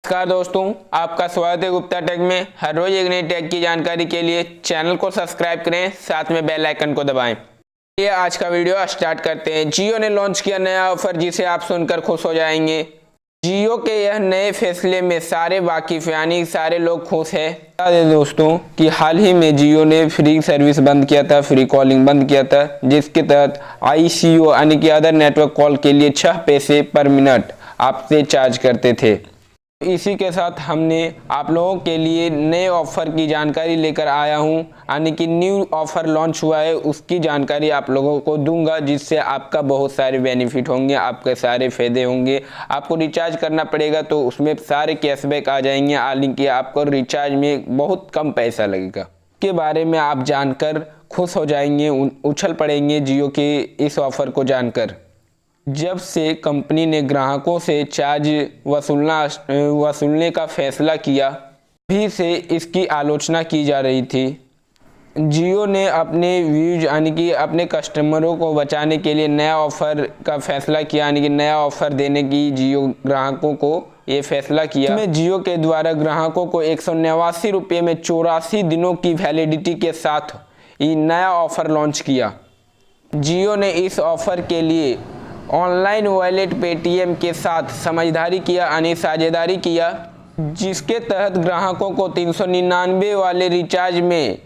नमस्कार दोस्तों, आपका स्वागत है गुप्ता टेक में। हर रोज एक नई टेक की जानकारी के लिए चैनल को सब्सक्राइब करें, साथ में बेल आइकन को दबाएं। ये आज का वीडियो स्टार्ट करते हैं। जियो ने लॉन्च किया नया ऑफर जिसे आप सुनकर खुश हो जाएंगे। जियो के यह नए फैसले में सारे वाकिफ यानी सारे लोग खुश हैं। बता दें दोस्तों कि हाल ही में जियो ने फ्री सर्विस बंद किया था, फ्री कॉलिंग बंद किया था, जिसके तहत ICO यानी कि अदर नेटवर्क कॉल के लिए 6 पैसे पर मिनट आपसे चार्ज करते थे। इसी के साथ हमने आप लोगों के लिए नए ऑफर की जानकारी लेकर आया हूं, यानी कि न्यू ऑफर लॉन्च हुआ है, उसकी जानकारी आप लोगों को दूंगा, जिससे आपका बहुत सारे बेनिफिट होंगे, आपके सारे फायदे होंगे। आपको रिचार्ज करना पड़ेगा तो उसमें सारे कैशबैक आ जाएंगे, हालांकि आपको रिचार्ज में बहुत कम पैसा लगेगा। के बारे में आप जानकर खुश हो जाएंगे, उछल पड़ेंगे जियो के इस ऑफर को जानकर। जब से कंपनी ने ग्राहकों से चार्ज वसूलने का फैसला किया, भी से इसकी आलोचना की जा रही थी। जियो ने अपने व्यूज यानी कि अपने कस्टमरों को बचाने के लिए नया ऑफर का फैसला किया, यानी कि नया ऑफर देने की जियो ग्राहकों को ये फैसला किया। इसमें जियो के द्वारा ग्राहकों को 189 रुपये में 84 दिनों की वैलिडिटी के साथ ये नया ऑफर लॉन्च किया। जियो ने इस ऑफर के लिए ऑनलाइन वॉलेट पेटीएम के साथ समझदारी किया यानी साझेदारी किया, जिसके तहत ग्राहकों को 399 वाले रिचार्ज में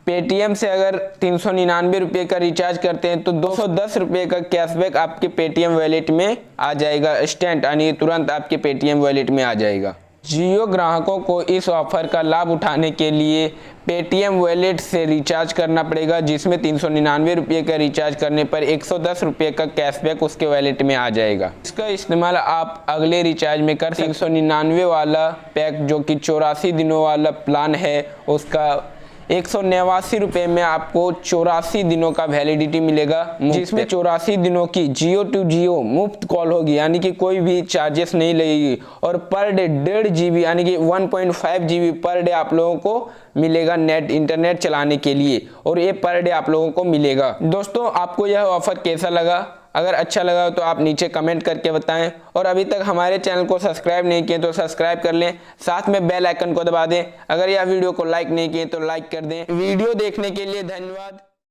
पेटीएम से अगर 399 रुपये का रिचार्ज करते हैं तो 210 रुपये का कैशबैक आपके पेटीएम वॉलेट में आ जाएगा। इंस्टेंट यानी तुरंत आपके पेटीएम वॉलेट में आ जाएगा। जियो ग्राहकों को इस ऑफर का लाभ उठाने के लिए पेटीएम वॉलेट से रिचार्ज करना पड़ेगा, जिसमें 399 रुपये का रिचार्ज करने पर 110 रुपये का कैशबैक उसके वॉलेट में आ जाएगा। इसका इस्तेमाल आप अगले रिचार्ज में कर 399 वाला पैक जो कि 84 दिनों वाला प्लान है, उसका 189 रुपये में आपको 84 दिनों का वैलिडिटी मिलेगा, जिसमें 84 दिनों की जियो टू जियो मुफ्त कॉल होगी, यानी कि कोई भी चार्जेस नहीं लगेगी। और पर डे 1.5 GB यानी कि 1.5 GB पर डे आप लोगों को मिलेगा नेट इंटरनेट चलाने के लिए, और ये पर डे आप लोगों को मिलेगा। दोस्तों, आपको यह ऑफर कैसा लगा? अगर अच्छा लगा तो आप नीचे कमेंट करके बताएं, और अभी तक हमारे चैनल को सब्सक्राइब नहीं किए तो सब्सक्राइब कर लें, साथ में बेल आइकन को दबा दें। अगर यह वीडियो को लाइक नहीं किए तो लाइक कर दें। वीडियो देखने के लिए धन्यवाद।